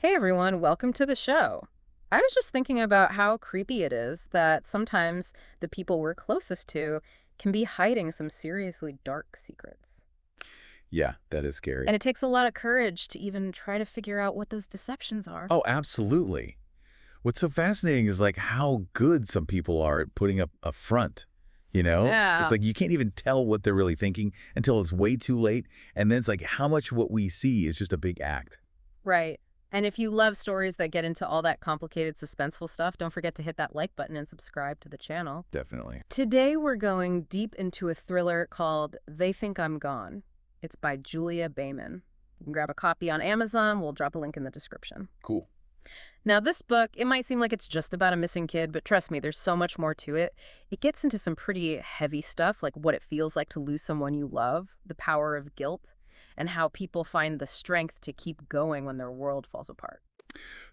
Hey everyone, welcome to the show. I was just thinking about how creepy it is that sometimes the people we're closest to can be hiding some seriously dark secrets. Yeah, that is scary. And it takes a lot of courage to even try to figure out what those deceptions are. Oh, absolutely. What's so fascinating is like how good some people are at putting up a front. It's Yeah, like you can't even tell what they're really thinking until it's way too late. And then it's like how much what we see is just a big act. right. And if you love stories that get into all that complicated, suspenseful stuff, don't forget to hit that like button and subscribe to the channel. Definitely. Today we're going deep into a thriller called They Think I'm Gone. It's by Julia Bayman. You can grab a copy on Amazon. We'll drop a link in the description. Cool. Now, this book, it might seem like it's just about a missing kid, but trust me, there's so much more to it. It gets into some pretty heavy stuff, like what it feels like to lose someone you love, the power of guilt, and how people find the strength to keep going when their world falls apart.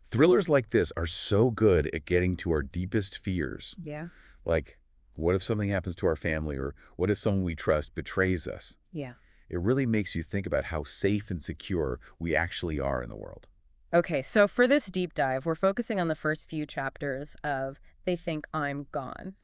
Thrillers like this are so good at getting to our deepest fears. Yeah. Like, what if something happens to our family, or what if someone we trust betrays us? Yeah. It really makes you think about how safe and secure we actually are in the world. Okay, so for this deep dive, we're focusing on the first few chapters of They Think I'm Gone.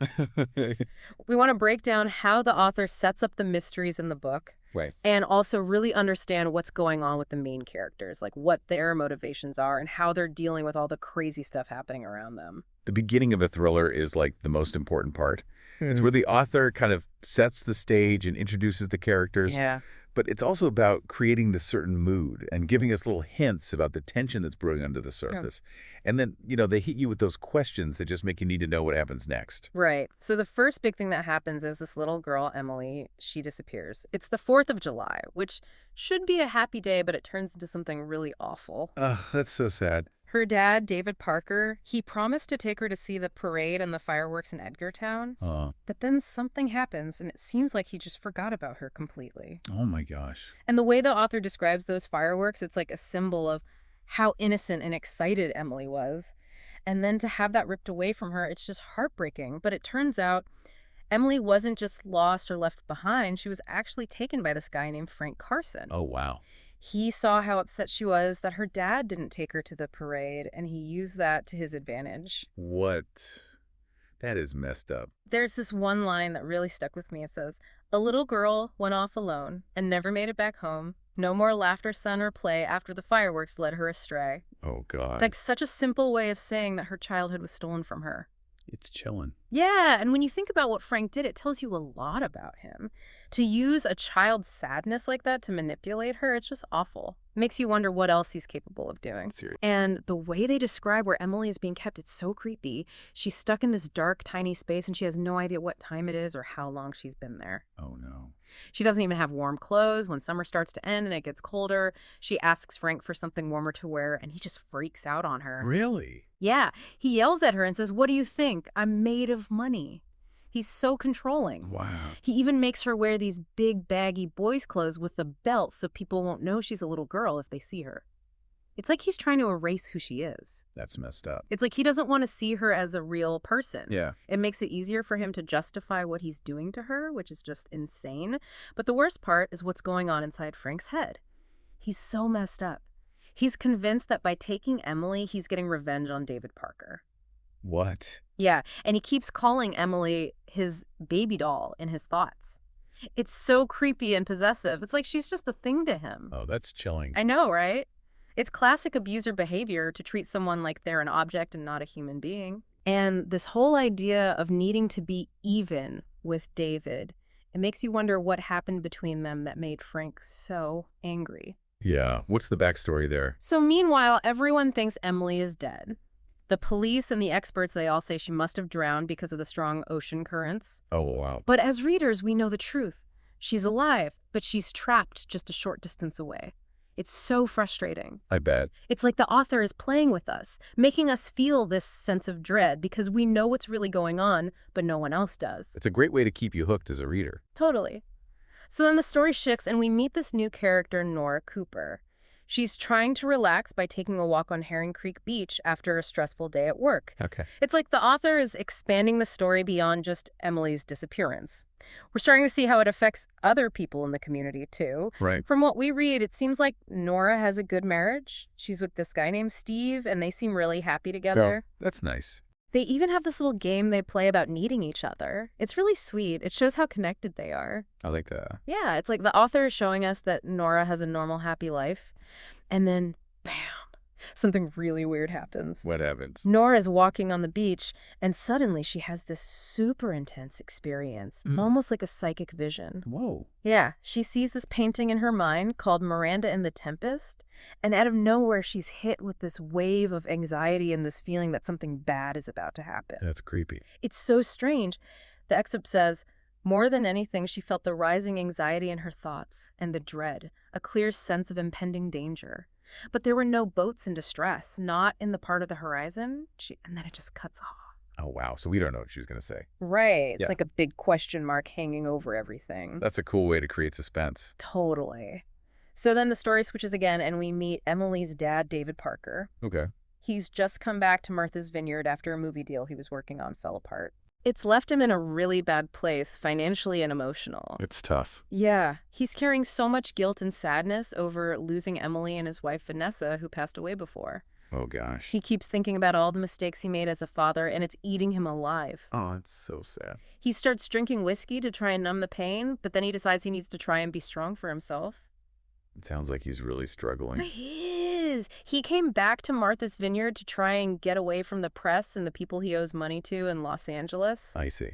We want to break down how the author sets up the mysteries in the book Right. and also really understand what's going on with the main characters, like what their motivations are and how they're dealing with all the crazy stuff happening around them. The beginning of a thriller is like the most important part. It's Hmm. where the author kind of sets the stage and introduces the characters, Yeah. but it's also about creating this certain mood and giving us little hints about the tension that's brewing under the Yeah. surface. And then, they hit you with those questions that just make you need to know what happens next. Right. So the first big thing that happens is this little girl, Emily, she disappears. It's the 4th of July, which should be a happy day, but it turns into something really awful. Oh, that's so sad. Her dad, David Parker, he promised to take her to see the parade and the fireworks in Edgartown, Oh, but then something happens and it seems like he just forgot about her completely. oh my gosh. And the way the author describes those fireworks, it's like a symbol of how innocent and excited Emily was. And then to have that ripped away from her, it's just heartbreaking. But it turns out Emily wasn't just lost or left behind, she was actually taken by this guy named Frank Carson. Oh, wow. He saw how upset she was that her dad didn't take her to the parade, and he used that to his advantage. What? That is messed up. There's this one line that really stuck with me. It says, "A little girl went off alone and never made it back home. No more laughter, sun, or play after the fireworks led her astray." Oh, God. Like such a simple way of saying that her childhood was stolen from her. It's chilling. Yeah, and when you think about what Frank did, it tells you a lot about him. To use a child's sadness like that to manipulate her, it's just awful. Makes you wonder what else he's capable of doing. Serious. And the way they describe where Emily is being kept, it's so creepy. She's stuck in this dark, tiny space, and she has no idea what time it is or how long she's been there. Oh, no. She doesn't even have warm clothes. When summer starts to end and it gets colder, she asks Frank for something warmer to wear, and he just freaks out on her. Really? Yeah, he yells at her and says, "What do you think? I'm made of money." He's so controlling. Wow. He even makes her wear these big, baggy boys' clothes with a belt so people won't know she's a little girl if they see her. It's like he's trying to erase who she is. That's messed up. It's like he doesn't want to see her as a real person. Yeah. It makes it easier for him to justify what he's doing to her, which is just insane. But the worst part is what's going on inside Frank's head. He's so messed up. He's convinced that by taking Emily, he's getting revenge on David Parker. What? Yeah, and he keeps calling Emily his baby doll in his thoughts. It's so creepy and possessive. It's like she's just a thing to him. Oh, that's chilling. I know, right? It's classic abuser behavior to treat someone like they're an object and not a human being. And this whole idea of needing to be even with David, it makes you wonder what happened between them that made Frank so angry. Yeah. What's the backstory there? So meanwhile, everyone thinks Emily is dead. The police and the experts, they all say she must have drowned because of the strong ocean currents. Oh, wow. But as readers, we know the truth. She's alive, but she's trapped just a short distance away. It's so frustrating. I bet. It's like the author is playing with us, making us feel this sense of dread because we know what's really going on, but no one else does. It's a great way to keep you hooked as a reader. Totally. So then the story shifts and we meet this new character, Nora Cooper. She's trying to relax by taking a walk on Herring Creek Beach after a stressful day at work. Okay. It's like the author is expanding the story beyond just Emily's disappearance. We're starting to see how it affects other people in the community, too. Right. From what we read, it seems like Nora has a good marriage. She's with this guy named Steve, and they seem really happy together. Oh, that's nice. They even have this little game they play about needing each other. It's really sweet. It shows how connected they are. I like that. Yeah, it's like the author is showing us that Nora has a normal, happy life. And then, bam, something really weird happens. What happens? Nora's walking on the beach, and suddenly she has this super intense experience, almost like a psychic vision. Whoa. Yeah, she sees this painting in her mind called Miranda and the Tempest, and out of nowhere she's hit with this wave of anxiety and this feeling that something bad is about to happen. That's creepy. It's so strange. The excerpt says, more than anything, she felt the rising anxiety in her thoughts and the dread, a clear sense of impending danger. But there were no boats in distress, not in the part of the horizon. And then it just cuts off. Oh, wow. So we don't know what she was going to say. Right. It's Yeah. like a big question mark hanging over everything. That's a cool way to create suspense. Totally. So then the story switches again, and we meet Emily's dad, David Parker. Okay. He's just come back to Martha's Vineyard after a movie deal he was working on fell apart. It's left him in a really bad place, financially and emotional. It's tough. Yeah, he's carrying so much guilt and sadness over losing Emily and his wife Vanessa, who passed away before. Oh, gosh. He keeps thinking about all the mistakes he made as a father, and it's eating him alive. Oh, it's so sad. He starts drinking whiskey to try and numb the pain, but then he decides he needs to try and be strong for himself. It sounds like he's really struggling. He is. He came back to Martha's Vineyard to try and get away from the press and the people he owes money to in Los Angeles. I see.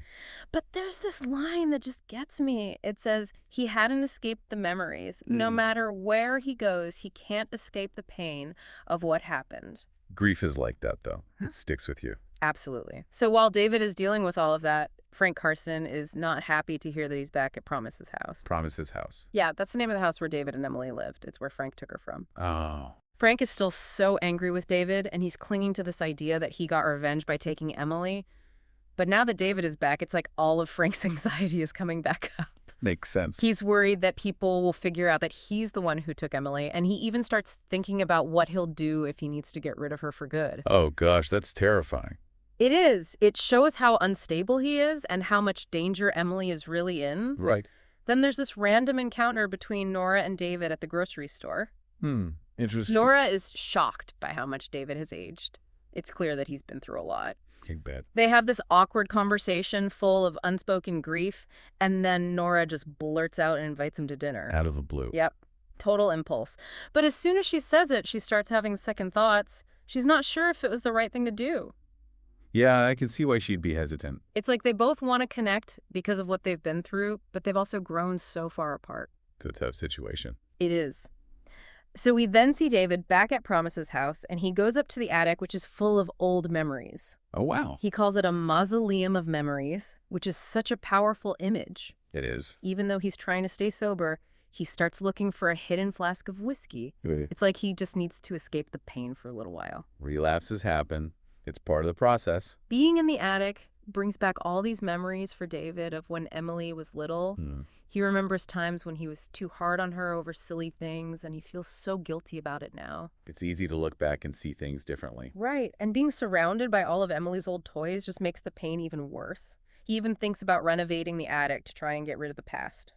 But there's this line that just gets me. It says, he hadn't escaped the memories. No matter where he goes, he can't escape the pain of what happened. Grief is like that, though. It sticks with you. Absolutely. So while David is dealing with all of that, Frank Carson is not happy to hear that he's back at Promise's house. Promise's house. Yeah, that's the name of the house where David and Emily lived. It's where Frank took her from. Oh. Frank is still so angry with David, and he's clinging to this idea that he got revenge by taking Emily. But now that David is back, it's like all of Frank's anxiety is coming back up. Makes sense. He's worried that people will figure out that he's the one who took Emily, and he even starts thinking about what he'll do if he needs to get rid of her for good. Oh, gosh, that's terrifying. It is. It shows how unstable he is and how much danger Emily is really in. Right. Then there's this random encounter between Nora and David at the grocery store. Interesting. Nora is shocked by how much David has aged. It's clear that he's been through a lot. I bet. They have this awkward conversation full of unspoken grief, and then Nora just blurts out and invites him to dinner. Out of the blue. Yep. Total impulse. But as soon as she says it, she starts having second thoughts. She's not sure if it was the right thing to do. Yeah, I can see why she'd be hesitant. It's like they both want to connect because of what they've been through, but they've also grown so far apart. It's a tough situation. It is. So we then see David back at Promise's house, and he goes up to the attic, which is full of old memories. Oh, wow. He calls it a mausoleum of memories, which is such a powerful image. It is. Even though he's trying to stay sober, he starts looking for a hidden flask of whiskey. It's like he just needs to escape the pain for a little while. Relapses happen. It's part of the process. Being in the attic brings back all these memories for David of when Emily was little. He remembers times when he was too hard on her over silly things, and he feels so guilty about it now. It's easy to look back and see things differently. Right, and being surrounded by all of Emily's old toys just makes the pain even worse. He even thinks about renovating the attic to try and get rid of the past.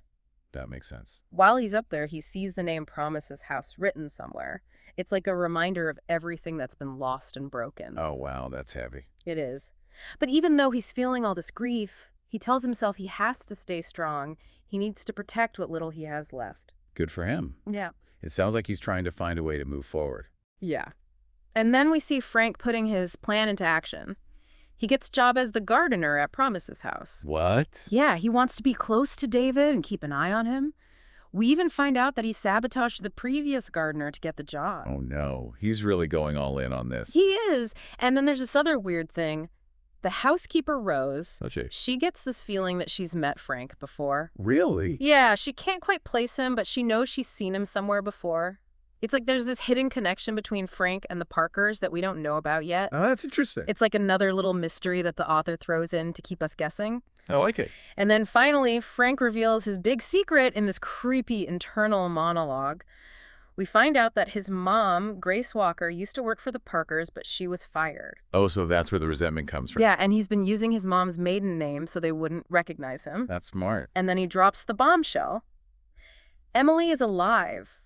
That makes sense. While he's up there, he sees the name Promise's house written somewhere. It's like a reminder of everything that's been lost and broken. Oh, wow, that's heavy. It is. But even though he's feeling all this grief, he tells himself he has to stay strong. He needs to protect what little he has left. Good for him. Yeah. It sounds like he's trying to find a way to move forward. Yeah. And then we see Frank putting his plan into action. He gets a job as the gardener at Promise's house. What? Yeah, he wants to be close to David and keep an eye on him. We even find out that he sabotaged the previous gardener to get the job. Oh, no. He's really going all in on this. He is. And then there's this other weird thing. The housekeeper, Rose, Okay. she gets this feeling that she's met Frank before. Really? Yeah, she can't quite place him, but she knows she's seen him somewhere before. It's like there's this hidden connection between Frank and the Parkers that we don't know about yet. Oh, that's interesting. It's like another little mystery that the author throws in to keep us guessing. I like it. And then finally, Frank reveals his big secret in this creepy internal monologue. We find out that his mom, Grace Walker, used to work for the Parkers, but she was fired. Oh, so that's where the resentment comes from. Yeah, and he's been using his mom's maiden name so they wouldn't recognize him. That's smart. And then he drops the bombshell. Emily is alive.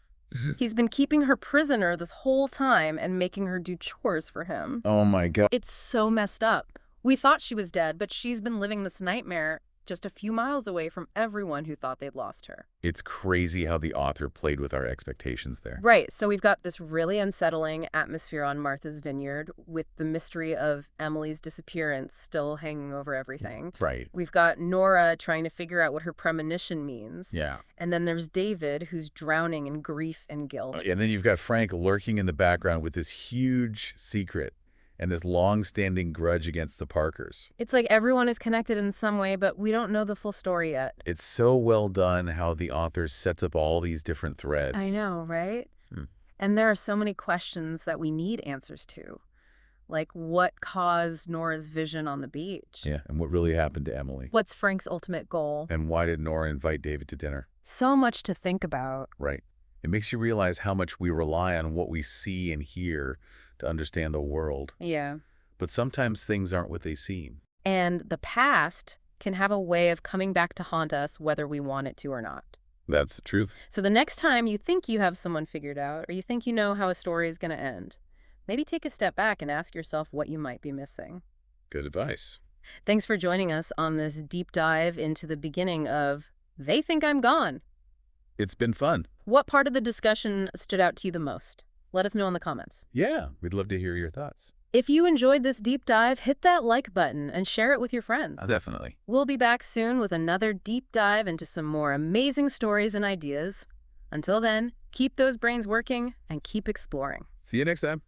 He's been keeping her prisoner this whole time and making her do chores for him. Oh, my God. It's so messed up. We thought she was dead, but she's been living this nightmare just a few miles away from everyone who thought they'd lost her. It's crazy how the author played with our expectations there. Right, so we've got this really unsettling atmosphere on Martha's Vineyard with the mystery of Emily's disappearance still hanging over everything. Right. We've got Nora trying to figure out what her premonition means. Yeah. And then there's David, who's drowning in grief and guilt. And then you've got Frank lurking in the background with this huge secret and this long-standing grudge against the Parkers. It's like everyone is connected in some way, but we don't know the full story yet. It's so well done how the author sets up all these different threads. I know, right? Hmm. And there are so many questions that we need answers to. Like, what caused Nora's vision on the beach? Yeah, and what really happened to Emily? What's Frank's ultimate goal? And why did Nora invite David to dinner? So much to think about. Right. It makes you realize how much we rely on what we see and hear to understand the world. Yeah. But sometimes things aren't what they seem. And the past can have a way of coming back to haunt us whether we want it to or not. That's the truth. So the next time you think you have someone figured out, or you think you know how a story is going to end, maybe take a step back and ask yourself what you might be missing. Good advice. Thanks for joining us on this deep dive into the beginning of They Think I'm Gone. It's been fun. What part of the discussion stood out to you the most? Let us know in the comments. Yeah, we'd love to hear your thoughts. If you enjoyed this deep dive, hit that like button and share it with your friends. Definitely. We'll be back soon with another deep dive into some more amazing stories and ideas. Until then, keep those brains working and keep exploring. See you next time.